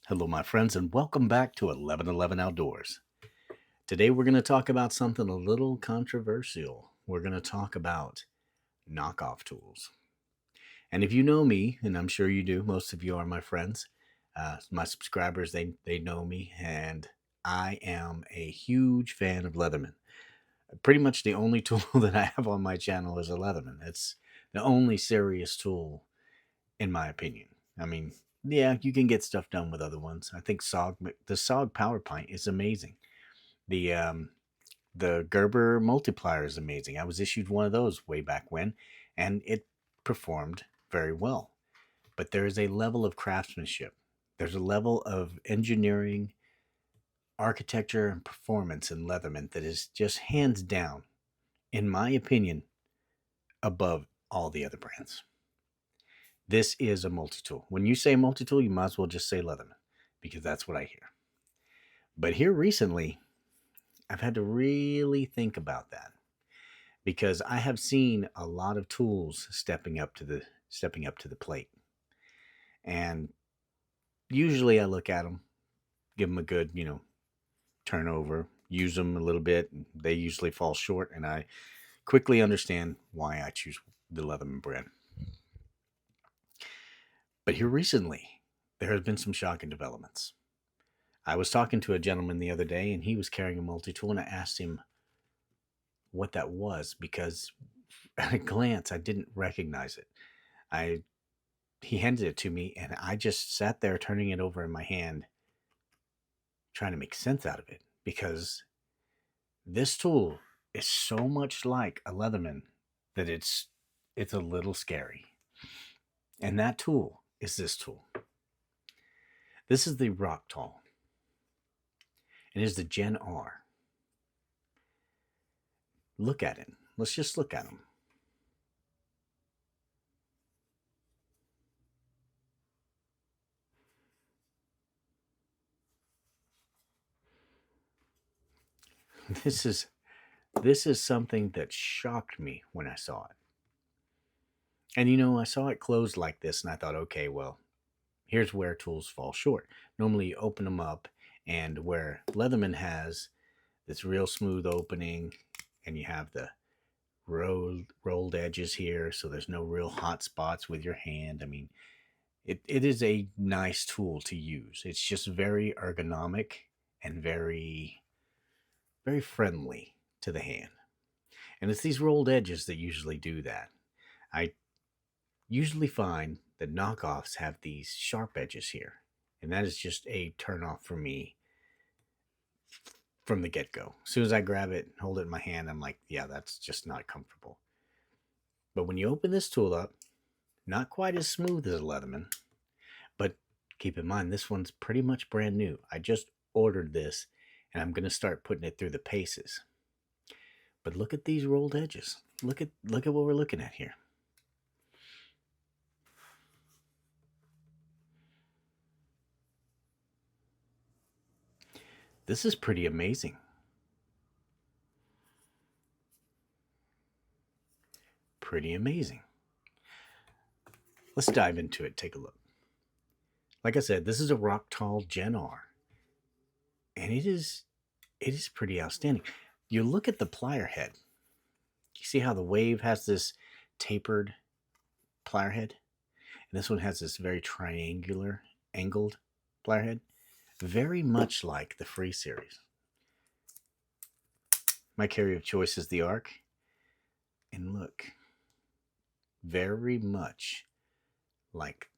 Hello, my friends, and welcome back to 1111 Outdoors. Today, we're going to talk about something a little controversial. We're going to talk about knockoff tools. And if you know me, and I'm sure you do, most of you are my friends, my subscribers, they know me, and I am a huge fan of Leatherman. Pretty much the only tool that I have on my channel is a Leatherman. It's the only serious tool in my opinion. I mean, yeah, you can get stuff done with other ones. I think the SOG Power Pint is amazing. The um, the Gerber multiplier is amazing. I was issued one of those way back when, and it performed very well. But there is a level of craftsmanship. There's a level of engineering, architecture, and performance in Leatherman that is just hands down, in my opinion, above all the other brands. This is a multi-tool. When you say multi-tool, you might as well just say Leatherman because that's what I hear. But here recently, I've had to really think about that because I have seen a lot of tools stepping up to the plate. And usually I look at them, give them a good, turnover, use them a little bit, and they usually fall short and I quickly understand why I choose the Leatherman brand. But here recently, there has been some shocking developments. I was talking to a gentleman the other day, and he was carrying a multi-tool, and I asked him what that was because at a glance I didn't recognize it. I He handed it to me, and I just sat there turning it over in my hand, trying to make sense out of it because this tool is so much like a Leatherman that it's a little scary. And that tool is this tool. This is the Rocktol. It is the Gen R. Look at it. Let's just look at them. This is this is something that shocked me when I saw it. And I saw it closed like this and I thought, okay, well, here's where tools fall short. Normally you open them up and where Leatherman has this real smooth opening and you have the rolled edges here so there's no real hot spots with your hand. I mean, it is a nice tool to use. It's just very ergonomic and very friendly to the hand. And it's these rolled edges that usually do that. I usually find that knockoffs have these sharp edges here. And that is just a turn off for me from the get go. As soon as I grab it, hold it in my hand, I'm like, yeah, that's just not comfortable. But when you open this tool up, not quite as smooth as a Leatherman, but keep in mind, this one's pretty much brand new. I just ordered this and I'm going to start putting it through the paces. But look at these rolled edges. Look at what we're looking at here. This is pretty amazing. Pretty amazing. Let's dive into it. Take a look. Like I said, this is a Rocktol GenR, and it is pretty outstanding. You look at the plier head. You see how the Wave has this tapered plier head, and this one has this very triangular, angled plier head, very much like the Free series. My carry of choice is the Arc, and look, very much like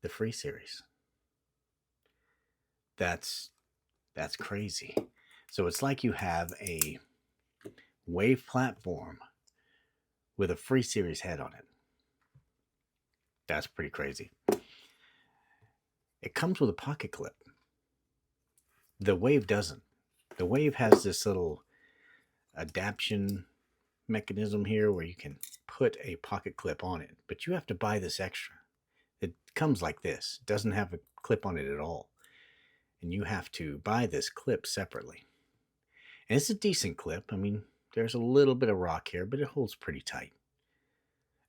the Free series. That's crazy. So it's like you have a Wave platform with a Free series head on it. That's pretty crazy. It comes with a pocket clip. The Wave doesn't. The Wave has this little adaptation mechanism here where you can put a pocket clip on it, but you have to buy this extra. It comes like this. It doesn't have a clip on it at all. And you have to buy this clip separately. And it's a decent clip. I mean, there's a little bit of rock here, but it holds pretty tight.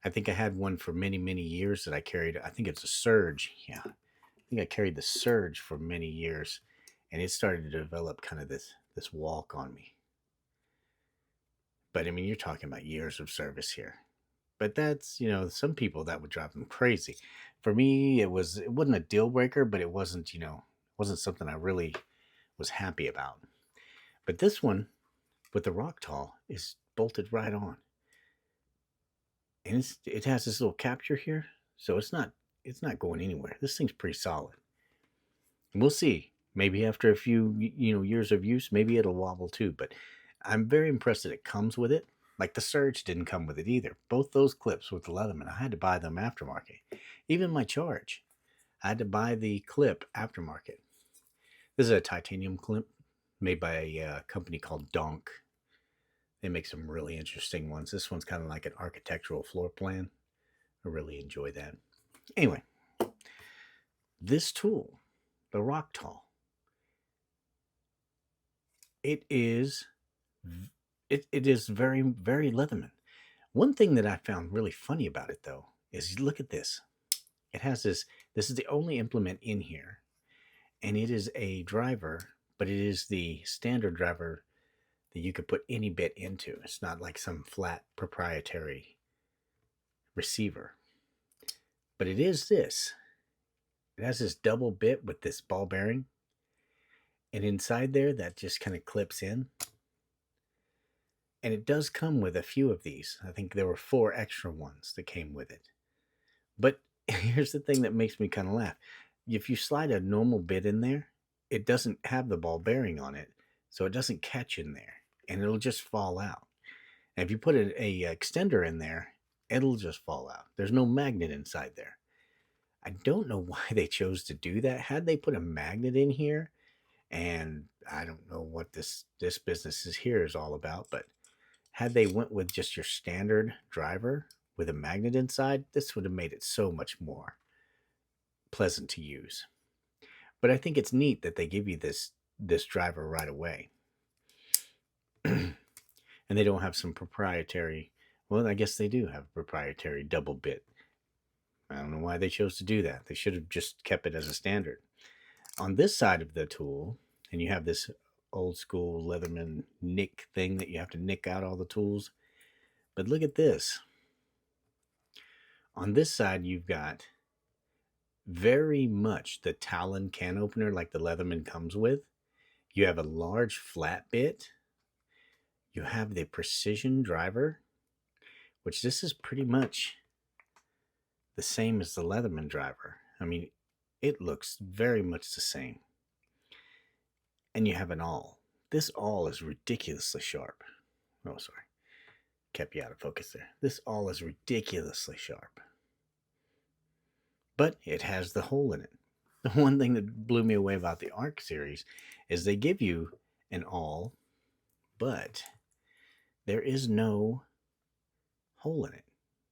I think I had one for many, many years that I carried. I think it's a Surge. Yeah. think I carried the Surge for many years, and it started to develop kind of this walk on me. But I mean, you're talking about years of service here. But that's, some people that would drive them crazy. For me, it wasn't a deal breaker, but it wasn't, wasn't something I really was happy about. But this one with the Rocktol is bolted right on. And it has this little capture here, so it's not going anywhere. This thing's pretty solid. And we'll see. Maybe after a few years of use, maybe it'll wobble too. But I'm very impressed that it comes with it. Like the Surge didn't come with it either. Both those clips with the Leatherman, I had to buy them aftermarket. Even my Charge, I had to buy the clip aftermarket. This is a titanium clip made by a company called Donk. They make some really interesting ones. This one's kind of like an architectural floor plan. I really enjoy that. Anyway, this tool, the Rocktol, it is very, very Leatherman. One thing that I found really funny about it, though, is you look at this. It has this. This is the only implement in here, and it is a driver, but it is the standard driver that you could put any bit into. It's not like some flat proprietary receiver. But it is this. It has this double bit with this ball bearing. And inside there, that just kind of clips in. And it does come with a few of these. I think there were 4 extra ones that came with it. But here's the thing that makes me kind of laugh. If you slide a normal bit in there, it doesn't have the ball bearing on it. So it doesn't catch in there. And it'll just fall out. And if you put a extender in there, it'll just fall out. There's no magnet inside there. I don't know why they chose to do that. Had they put a magnet in here, and I don't know what this business is here is all about, but had they went with just your standard driver with a magnet inside, this would have made it so much more pleasant to use. But I think it's neat that they give you this driver right away. And they don't have some proprietary, well, I guess they do have proprietary double bit. I don't know why they chose to do that. They should have just kept it as a standard. On this side of the tool, and you have this old school Leatherman nick thing that you have to nick out all the tools. But look at this. On this side, you've got very much the Talon can opener like the Leatherman comes with. You have a large flat bit. You have the precision driver, which this is pretty much the same as the Leatherman driver. I mean, it looks very much the same. And you have an awl. This awl is ridiculously sharp. Oh, sorry. Kept you out of focus there. This awl is ridiculously sharp. But it has the hole in it. The one thing that blew me away about the Arc series is they give you an awl, but there is no hole in it.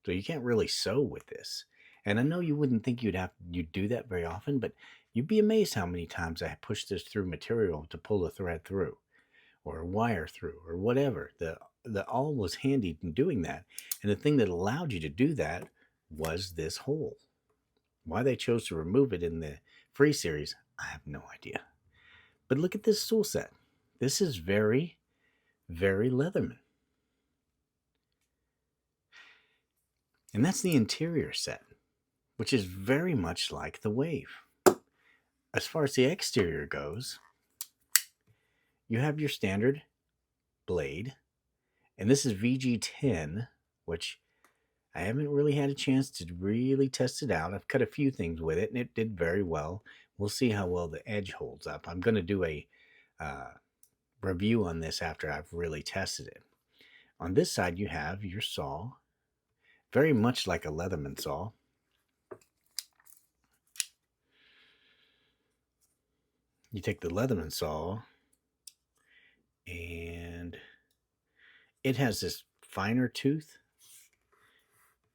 So you can't really sew with this. And I know you wouldn't think you'd do that very often, but you'd be amazed how many times I pushed this through material to pull a thread through or a wire through or whatever. The awl was handy in doing that. And the thing that allowed you to do that was this hole. Why they chose to remove it in the free series, I have no idea. But look at this tool set. This is very, very Leatherman. And that's the interior set, which is very much like the Wave. As far as the exterior goes, you have your standard blade, and this is VG10, which I haven't really had a chance to really test it out. I've cut a few things with it, and it did very well. We'll see how well the edge holds up. I'm going to do a review on this after I've really tested it. On this side, you have your saw, very much like a Leatherman saw. You take the Leatherman saw, and it has this finer tooth.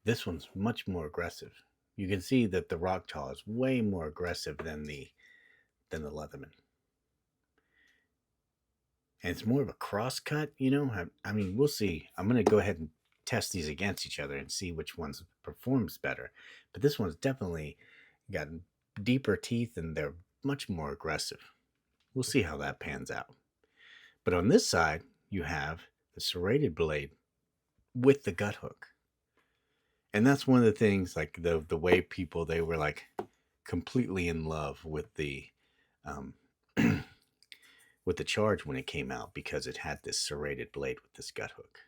This one's much more aggressive. You can see that the Rocktol is way more aggressive than the Leatherman. And it's more of a cross cut, I mean, we'll see. I'm going to go ahead and test these against each other and see which ones performs better. But this one's definitely got deeper teeth and they're much more aggressive. We'll see how that pans out. But on this side, you have the serrated blade with the gut hook. And that's one of the things, like the way people, they were like completely in love with the um, with the charge when it came out, because it had this serrated blade with this gut hook.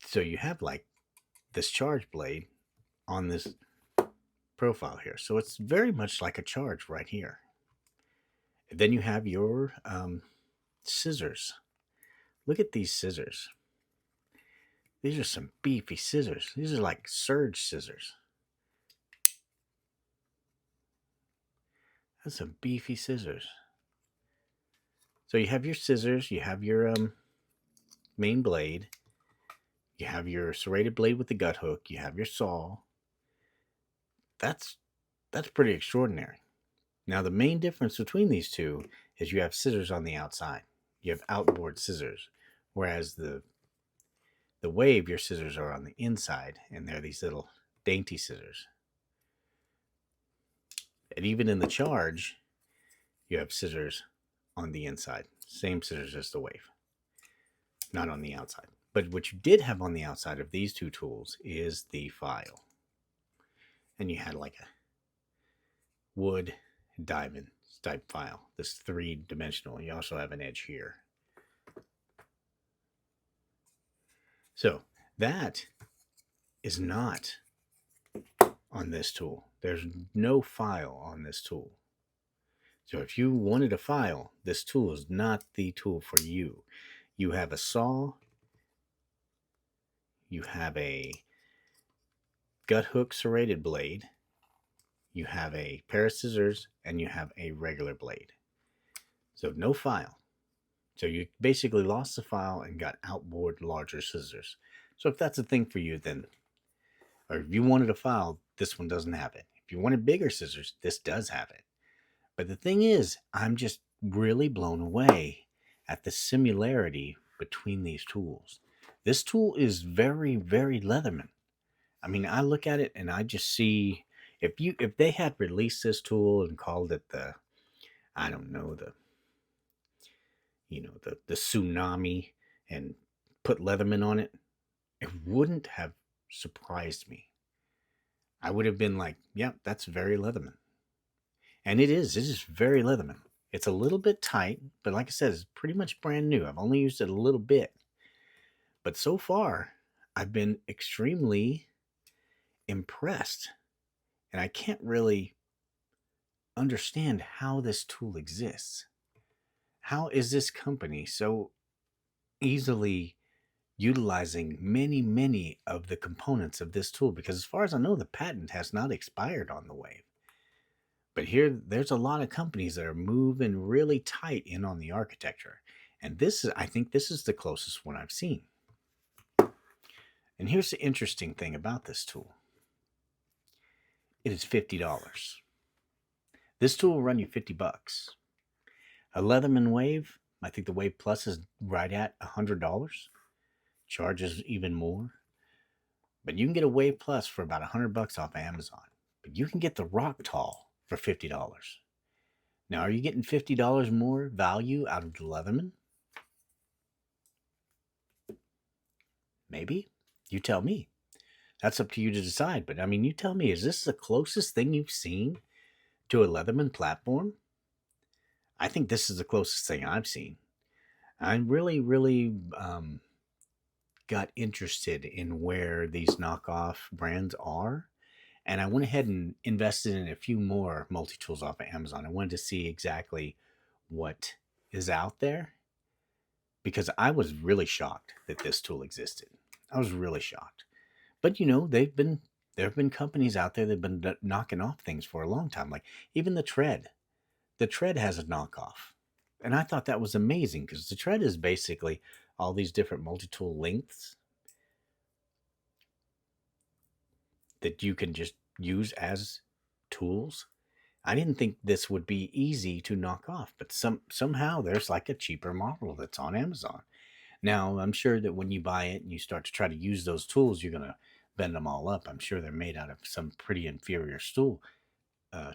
So you have like this charge blade on this profile here. So it's very much like a charge right here. And then you have your scissors. Look at these scissors. These are some beefy scissors. These are like surge scissors. That's some beefy scissors. So you have your scissors, you have your main blade, you have your serrated blade with the gut hook, you have your saw. That's pretty extraordinary. Now the main difference between these two is you have scissors on the outside. You have outboard scissors, whereas the Wave, your scissors are on the inside, and they're these little dainty scissors. And even in the Charge, you have scissors on the inside. Same scissors as the Wave, not on the outside. But what you did have on the outside of these two tools is the file. And you had like a wood diamond type file, this 3-dimensional. You also have an edge here. So that is not on this tool. There's no file on this tool. So if you wanted a file, this tool is not the tool for you. You have a saw, you have a gut hook serrated blade, you have a pair of scissors, and you have a regular blade. So no file. So you basically lost the file and got outboard larger scissors. So if that's a thing for you, then, or if you wanted a file, this one doesn't have it. If you wanted bigger scissors, this does have it. But the thing is, I'm just really blown away at the similarity between these tools. This tool is very, very Leatherman. I mean, I look at it and I just see, if they had released this tool and called it the, I don't know, the tsunami, and put Leatherman on it, it wouldn't have surprised me. I would have been like, yeah, that's very Leatherman. And it is very Leatherman. It's a little bit tight, but like I said, it's pretty much brand new. I've only used it a little bit. But so far, I've been extremely impressed. And I can't really understand how this tool exists. How is this company so easily utilizing many, many of the components of this tool? Because as far as I know, the patent has not expired on the Wave. But here, there's a lot of companies that are moving really tight in on the architecture. And I think this is the closest one I've seen. And here's the interesting thing about this tool. It is $50. This tool will run you $50. A Leatherman Wave, I think the Wave Plus is right at $100. Charges even more. But you can get a Wave Plus for about $100 off Amazon. But you can get the Rocktol for $50. Now, are you getting $50 more value out of the Leatherman? Maybe. You tell me. That's up to you to decide. But I mean, you tell me, is this the closest thing you've seen to a Leatherman platform? I think this is the closest thing I've seen. I really, really got interested in where these knockoff brands are. And I went ahead and invested in a few more multi-tools off of Amazon. I wanted to see exactly what is out there, because I was really shocked that this tool existed. I was really shocked. But there have been companies out there that have been knocking off things for a long time. Like even the Tread. The Tread has a knockoff. And I thought that was amazing, because the Tread is basically all these different multi-tool lengths that you can just use as tools. I didn't think this would be easy to knock off, but somehow there's like a cheaper model that's on Amazon. Now, I'm sure that when you buy it and you start to try to use those tools, you're going to bend them all up. I'm sure they're made out of some pretty inferior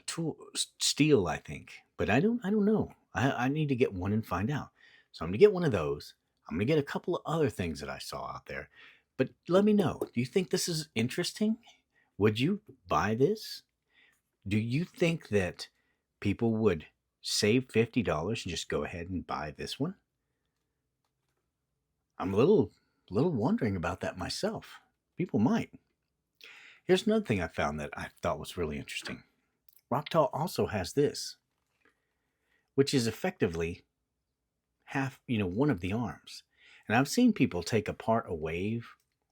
tool steel, I think, but I don't know. I need to get one and find out. So I'm gonna get one of those. I'm gonna get a couple of other things that I saw out there. But let me know. Do you think this is interesting? Would you buy this? Do you think that people would save $50 and just go ahead and buy this one? I'm a little wondering about that myself. People might. Here's another thing I found that I thought was really interesting. Rocktol also has this, which is effectively half, one of the arms. And I've seen people take apart a wave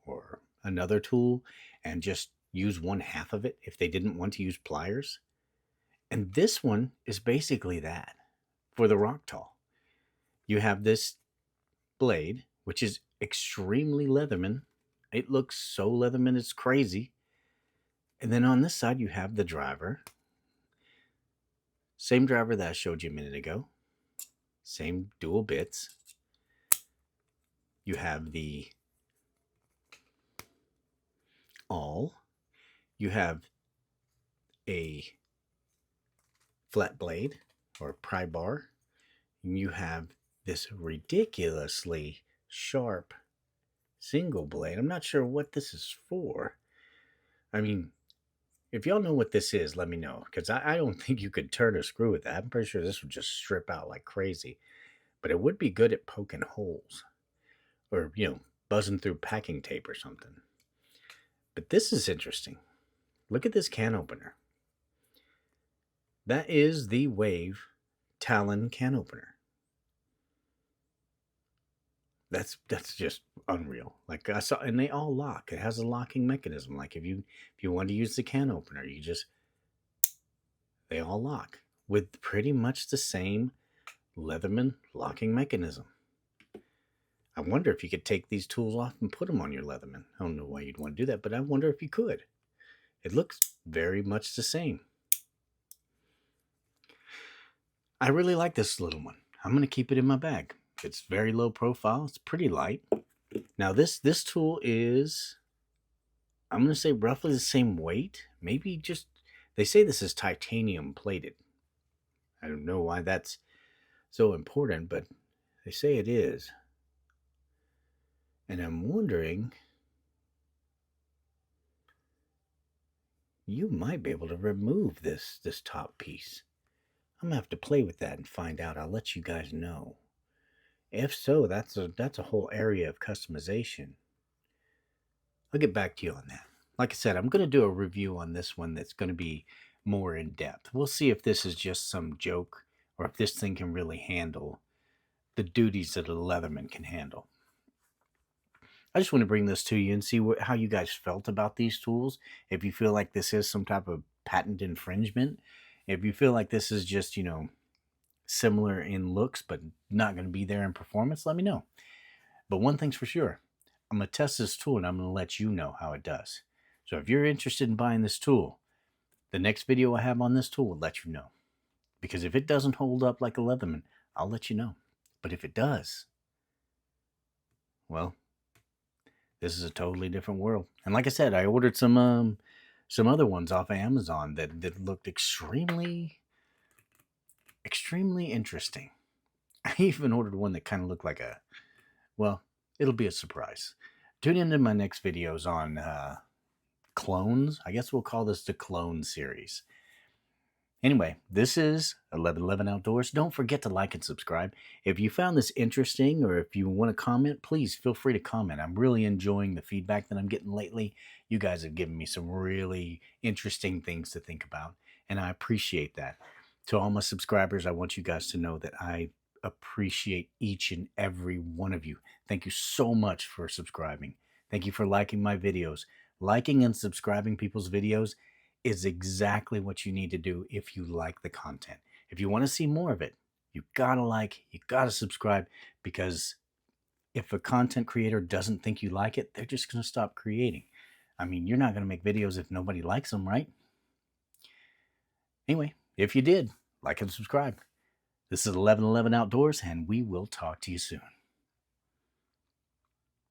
or another tool and just use one half of it if they didn't want to use pliers. And this one is basically that for the Rocktol. You have this blade, which is extremely Leatherman. It looks so Leatherman, it's crazy. And then on this side, you have the driver. Same driver that I showed you a minute ago. Same dual bits. You have the awl. You have a flat blade or pry bar. And you have this ridiculously sharp single blade. I'm not sure what this is for. I mean, if y'all know what this is, let me know. Because I don't think you could turn a screw with that. I'm pretty sure this would just strip out like crazy. But it would be good at poking holes. Or, buzzing through packing tape or something. But this is interesting. Look at this can opener. That is the Wave Talon can opener. That's just unreal. Like I saw, and they all lock. It has a locking mechanism. Like if you want to use the can opener, they all lock with pretty much the same Leatherman locking mechanism. I wonder if you could take these tools off and put them on your Leatherman. I don't know why you'd want to do that, but I wonder if you could. It looks very much the same. I really like this little one. I'm going to keep it in my bag. It's very low profile. It's pretty light. Now this tool is, I'm going to say roughly the same weight. Maybe just, they say this is titanium plated. I don't know why that's so important, but they say it is. And I'm wondering, you might be able to remove this top piece. I'm going to have to play with that and find out. I'll let you guys know. If so, that's a whole area of customization. I'll get back to you on that. Like I said, I'm going to do a review on this one that's going to be more in depth. We'll see if this is just some joke or if this thing can really handle the duties that a Leatherman can handle. I just want to bring this to you and see how you guys felt about these tools. If you feel like this is some type of patent infringement, if you feel like this is just, similar in looks but not going to be there in performance, let me know. But one thing's for sure, I'm going to test this tool and I'm going to let you know how it does. So if you're interested in buying this tool, the next video I have on this tool will let you know. Because if it doesn't hold up like a Leatherman, I'll let you know. But if it does, well, this is a totally different world. And like I said, I ordered some other ones off of Amazon that looked extremely interesting. I even ordered one that kind of looked like it'll be a surprise. Tune into my next videos on clones. I guess we'll call this the clone series. Anyway, this is 1111 Outdoors. Don't forget to like and subscribe. If you found this interesting or if you want to comment, please feel free to comment. I'm really enjoying the feedback that I'm getting lately. You guys have given me some really interesting things to think about, and I appreciate that. To all my subscribers, I want you guys to know that I appreciate each and every one of you. Thank you so much for subscribing. Thank you for liking my videos. Liking and subscribing people's videos is exactly what you need to do if you like the content. If you want to see more of it, you gotta like, you gotta subscribe, because if a content creator doesn't think you like it, they're just gonna stop creating. I mean, you're not gonna make videos if nobody likes them, right? Anyway, if you did, like and subscribe. This is 1111 Outdoors, and we will talk to you soon.